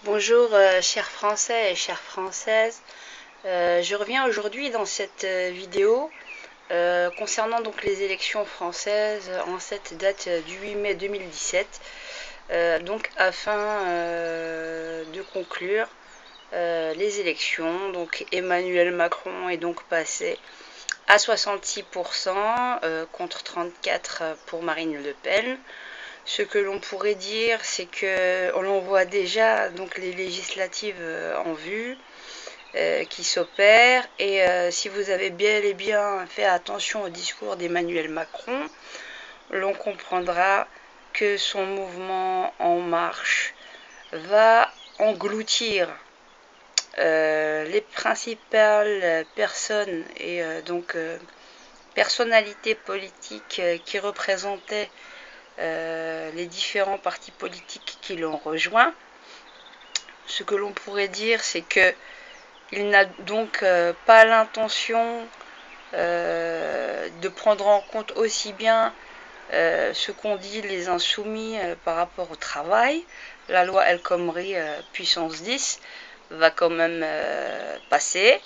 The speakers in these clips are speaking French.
Bonjour chers Français et chères Françaises. Je reviens aujourd'hui dans cette vidéo concernant donc les élections françaises en cette date du 8 mai 2017, donc afin de conclure les élections. Donc Emmanuel Macron est donc passé à 66% contre 34% pour Marine Le Pen. Ce que l'on pourrait dire, c'est que l'on voit déjà donc les législatives en vue qui s'opèrent. Et si vous avez bel et bien fait attention au discours d'Emmanuel Macron, l'on comprendra que son mouvement En Marche va engloutir les principales personnes et personnalités politiques qui représentaient les différents partis politiques qui l'ont rejoint. Ce que l'on pourrait dire, c'est que il n'a donc pas l'intention de prendre en compte aussi bien ce qu'ont dit les insoumis par rapport au travail. La loi El Khomri puissance 10 va quand même passer.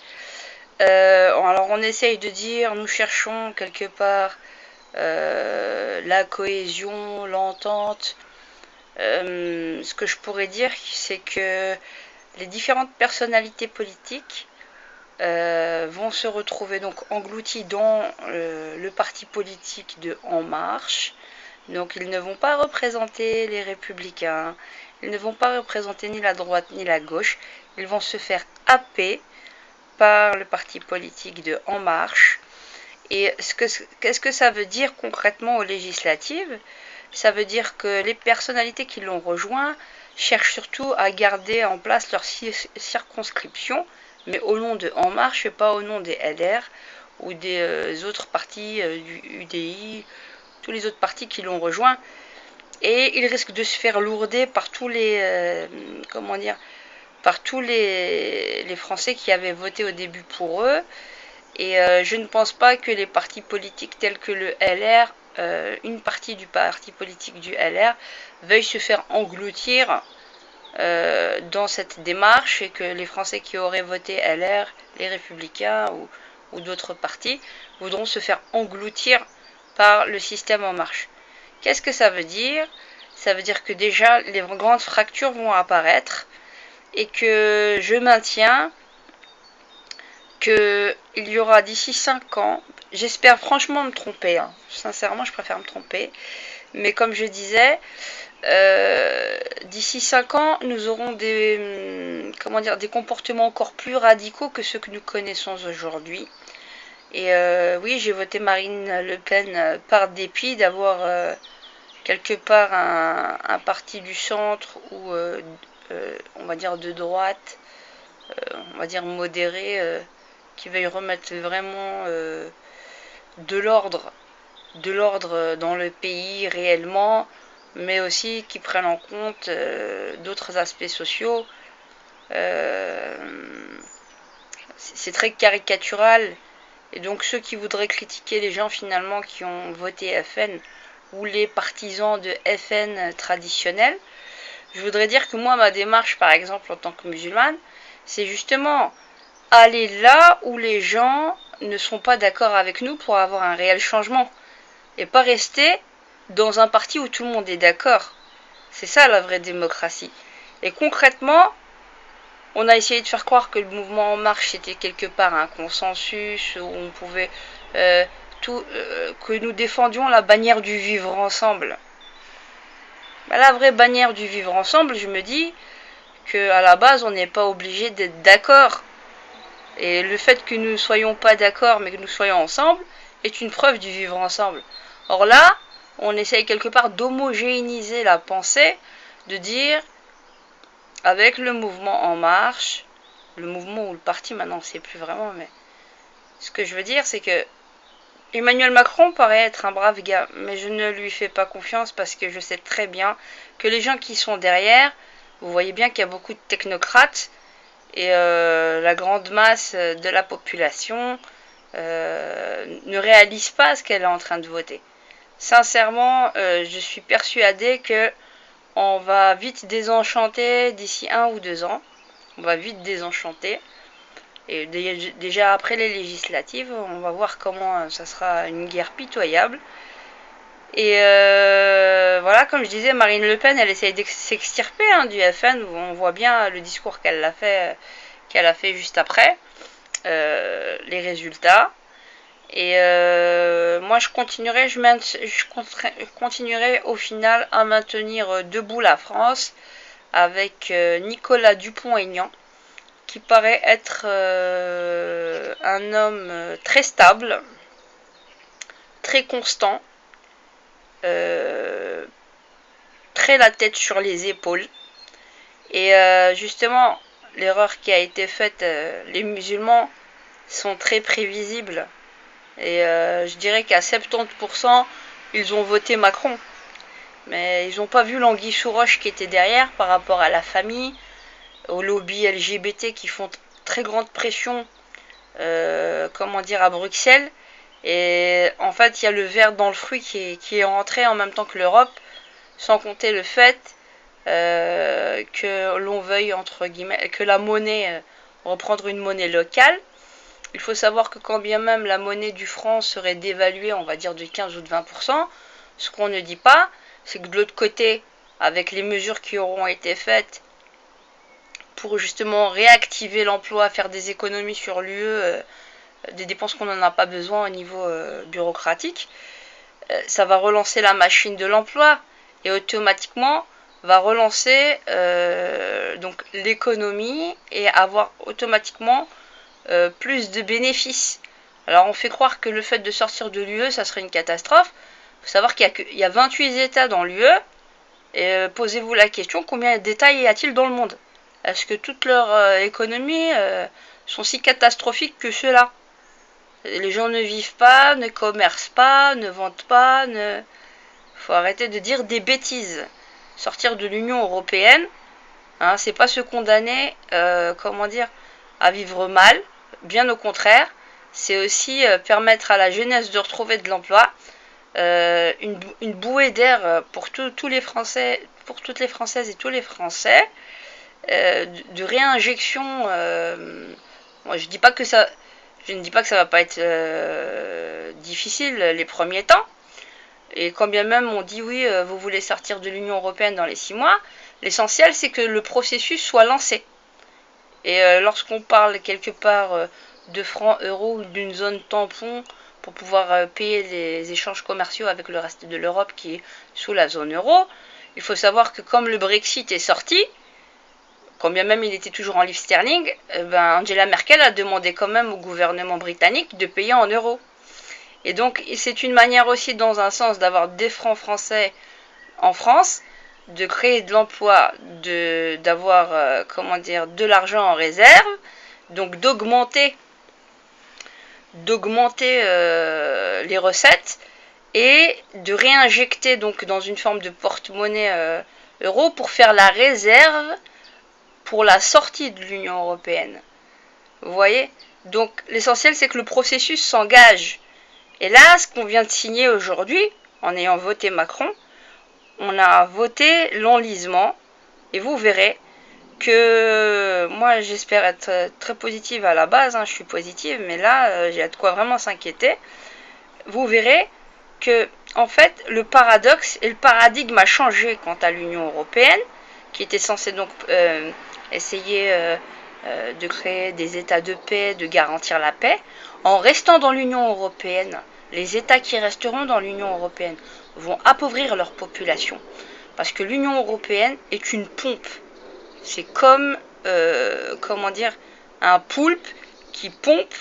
Alors on essaye de dire, nous cherchons quelque part la cohésion, l'entente. Ce que je pourrais dire, c'est que les différentes personnalités politiques vont se retrouver donc engloutis dans le parti politique de En Marche. Donc ils ne vont pas représenter les Républicains, ils ne vont pas représenter ni la droite ni la gauche, ils vont se faire happer par le parti politique de En Marche. Et qu'est-ce que ça veut dire concrètement aux législatives? Ça veut dire que les personnalités qui l'ont rejoint cherchent surtout à garder en place leur circonscription, mais au nom de En Marche et pas au nom des LR ou des autres partis du UDI, tous les autres partis qui l'ont rejoint. Et ils risquent de se faire lourder par tous les par tous les Français qui avaient voté au début pour eux. Et je ne pense pas que les partis politiques tels que le LR, une partie du parti politique du LR, veuille se faire engloutir dans cette démarche, et que les Français qui auraient voté LR, les Républicains ou d'autres partis, voudront se faire engloutir par le système En Marche. Qu'est-ce que ça veut dire? Ça veut dire que déjà les grandes fractures vont apparaître, et que je maintiens qu'il y aura d'ici 5 ans, j'espère franchement me tromper, hein. Sincèrement je préfère me tromper, mais comme je disais, d'ici 5 ans nous aurons des comportements encore plus radicaux que ceux que nous connaissons aujourd'hui. Et oui, j'ai voté Marine Le Pen par dépit d'avoir quelque part un parti du centre ou on va dire de droite, on va dire modéré, qui veuille remettre vraiment de l'ordre dans le pays réellement, mais aussi qui prennent en compte d'autres aspects sociaux. C'est très caricatural, et donc ceux qui voudraient critiquer les gens finalement qui ont voté FN ou les partisans de FN traditionnels, je voudrais dire que moi, ma démarche par exemple en tant que musulmane, c'est justement aller là où les gens ne sont pas d'accord avec nous pour avoir un réel changement, et pas rester dans un parti où tout le monde est d'accord. C'est ça la vraie démocratie. Et concrètement, on a essayé de faire croire que le mouvement En Marche était quelque part un consensus, où on pouvait que nous défendions la bannière du vivre ensemble. La vraie bannière du vivre ensemble, je me dis qu'à la base, on n'est pas obligé d'être d'accord. Et le fait que nous ne soyons pas d'accord, mais que nous soyons ensemble, est une preuve du vivre ensemble. Or là, on essaye quelque part d'homogénéiser la pensée, de dire, avec le mouvement En Marche, le mouvement ou le parti maintenant, on ne sait plus vraiment, mais ce que je veux dire, c'est que Emmanuel Macron paraît être un brave gars, mais je ne lui fais pas confiance, parce que je sais très bien que les gens qui sont derrière, vous voyez bien qu'il y a beaucoup de technocrates, et la grande masse de la population ne réalise pas ce qu'elle est en train de voter. Sincèrement, je suis persuadée que on va vite désenchanter d'ici 1 ou 2 ans. On va vite désenchanter. Et déjà après les législatives, on va voir comment ça sera une guerre pitoyable. Et voilà, comme je disais, Marine Le Pen, elle essaye de s'extirper du FN. On voit bien le discours qu'elle a fait juste après, les résultats. Et moi, je continuerai au final à maintenir debout la France avec Nicolas Dupont-Aignan, qui paraît être un homme très stable, très constant, très la tête sur les épaules. Et justement, l'erreur qui a été faite, les musulmans sont très prévisibles. Et je dirais qu'à 70%, ils ont voté Macron. Mais ils n'ont pas vu l'anguille sous roche qui était derrière par rapport à la famille, aux lobbies LGBT qui font très grande pression à Bruxelles. Et en fait, il y a le ver dans le fruit qui est rentré en même temps que l'Europe, sans compter le fait que l'on veuille, entre guillemets, que la monnaie, reprendre une monnaie locale. Il faut savoir que quand bien même la monnaie du franc serait dévaluée, on va dire de 15 ou de 20%, ce qu'on ne dit pas, c'est que de l'autre côté, avec les mesures qui auront été faites pour justement réactiver l'emploi, faire des économies sur l'UE, des dépenses qu'on n'en a pas besoin au niveau bureaucratique, ça va relancer la machine de l'emploi et automatiquement va relancer donc l'économie et avoir automatiquement plus de bénéfices. Alors on fait croire que le fait de sortir de l'UE, ça serait une catastrophe. Il faut savoir qu'il y a 28 États dans l'UE. Et posez-vous la question, combien d'États y a-t-il dans le monde? Est-ce que toutes leurs économies sont si catastrophiques que ceux-là? Les gens ne vivent pas, ne commercent pas, ne vendent pas, faut arrêter de dire des bêtises. Sortir de l'Union européenne, c'est pas se condamner, à vivre mal. Bien au contraire, c'est aussi permettre à la jeunesse de retrouver de l'emploi, une bouée d'air pour tous les Français, pour toutes les Françaises et tous les Français, de réinjection. Moi, je ne dis pas que ça va pas être difficile les premiers temps. Et quand bien même on dit oui, vous voulez sortir de l'Union européenne dans les 6 mois, l'essentiel c'est que le processus soit lancé. Et lorsqu'on parle quelque part de francs euros ou d'une zone tampon pour pouvoir payer les échanges commerciaux avec le reste de l'Europe qui est sous la zone euro, il faut savoir que comme le Brexit est sorti, quand bien même il était toujours en livres sterling, Angela Merkel a demandé quand même au gouvernement britannique de payer en euros. Et donc c'est une manière aussi dans un sens d'avoir des francs français en France, de créer de l'emploi, d'avoir de l'argent en réserve, donc d'augmenter les recettes et de réinjecter donc dans une forme de porte-monnaie euro pour faire la réserve pour la sortie de l'Union européenne. Vous voyez? Donc l'essentiel c'est que le processus s'engage. Et là, ce qu'on vient de signer aujourd'hui, en ayant voté Macron, on a voté l'enlisement. Et vous verrez que moi, j'espère être très positive à la base. Je suis positive, mais là, j'ai de quoi vraiment s'inquiéter. Vous verrez que, en fait, le paradoxe et le paradigme a changé quant à l'Union européenne, qui était censée donc essayer de créer des états de paix, de garantir la paix. En restant dans l'Union européenne, les États qui resteront dans l'Union européenne vont appauvrir leur population. Parce que l'Union européenne est une pompe. C'est comme, un poulpe qui pompe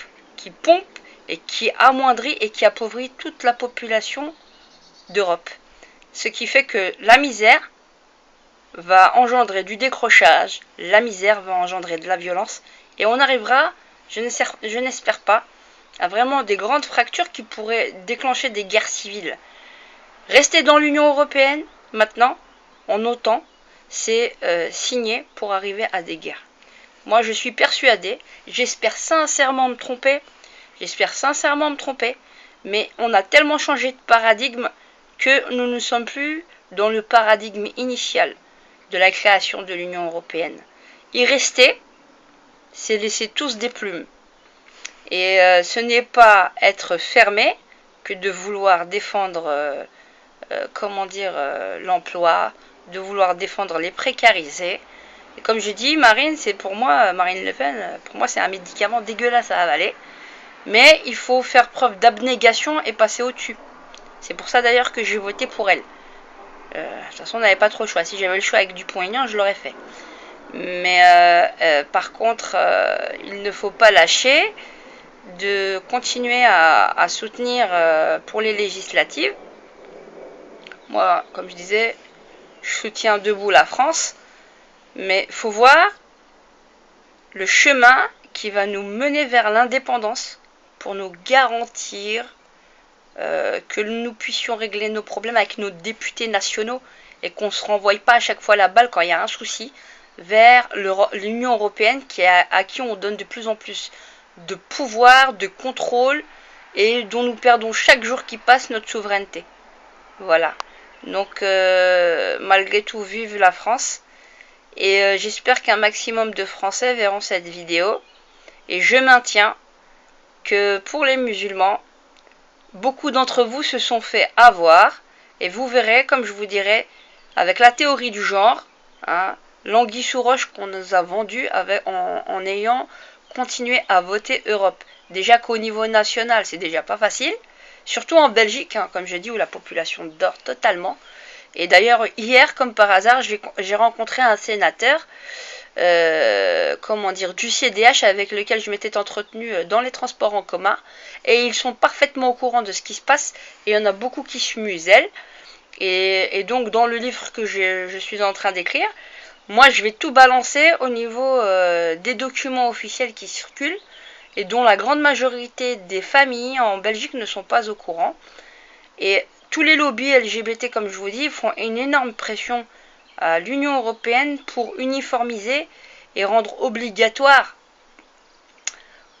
et qui amoindrit et qui appauvrit toute la population d'Europe. Ce qui fait que la misère va engendrer du décrochage, la misère va engendrer de la violence, et on arrivera, je n'espère pas, à vraiment des grandes fractures qui pourraient déclencher des guerres civiles. Rester dans l'Union européenne, maintenant, en OTAN, c'est signer pour arriver à des guerres. Moi, je suis persuadée, j'espère sincèrement me tromper, mais on a tellement changé de paradigme que nous ne sommes plus dans le paradigme initial. de la création de l'Union européenne. Y rester, c'est laisser tous des plumes. Et ce n'est pas être fermé que de vouloir défendre, l'emploi, de vouloir défendre les précarisés. Et comme je dis, Marine Le Pen, pour moi, c'est un médicament dégueulasse à avaler. Mais il faut faire preuve d'abnégation et passer au-dessus. C'est pour ça d'ailleurs que j'ai voté pour elle. De toute façon, on n'avait pas trop le choix. Si j'avais le choix avec Dupont-Aignan, je l'aurais fait. Mais par contre, il ne faut pas lâcher de continuer à soutenir pour les législatives. Moi, comme je disais, je soutiens debout la France. Mais il faut voir le chemin qui va nous mener vers l'indépendance pour nous garantir que nous puissions régler nos problèmes avec nos députés nationaux et qu'on ne se renvoie pas à chaque fois la balle quand il y a un souci vers l'Union européenne à qui on donne de plus en plus de pouvoir, de contrôle et dont nous perdons chaque jour qui passe notre souveraineté. Voilà. Donc malgré tout, vive la France. Et j'espère qu'un maximum de Français verront cette vidéo. Et je maintiens que pour les musulmans, beaucoup d'entre vous se sont fait avoir. Et vous verrez, comme je vous dirai, avec la théorie du genre, l'anguille sous roche qu'on nous a vendue en ayant continué à voter Europe. Déjà qu'au niveau national, c'est déjà pas facile. Surtout en Belgique, comme je dis, où la population dort totalement. Et d'ailleurs, hier, comme par hasard, j'ai rencontré un sénateur, du CDH avec lequel je m'étais entretenue dans les transports en commun. Et ils sont parfaitement au courant de ce qui se passe. Et il y en a beaucoup qui se musellent. Et donc, dans le livre que je suis en train d'écrire, moi, je vais tout balancer au niveau des documents officiels qui circulent et dont la grande majorité des familles en Belgique ne sont pas au courant. Et tous les lobbies LGBT, comme je vous dis, font une énorme pression à l'Union européenne pour uniformiser et rendre obligatoire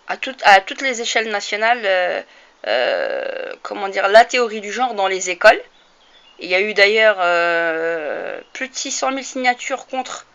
à toutes les échelles nationales la théorie du genre dans les écoles. Il y a eu d'ailleurs plus de 600 000 signatures contre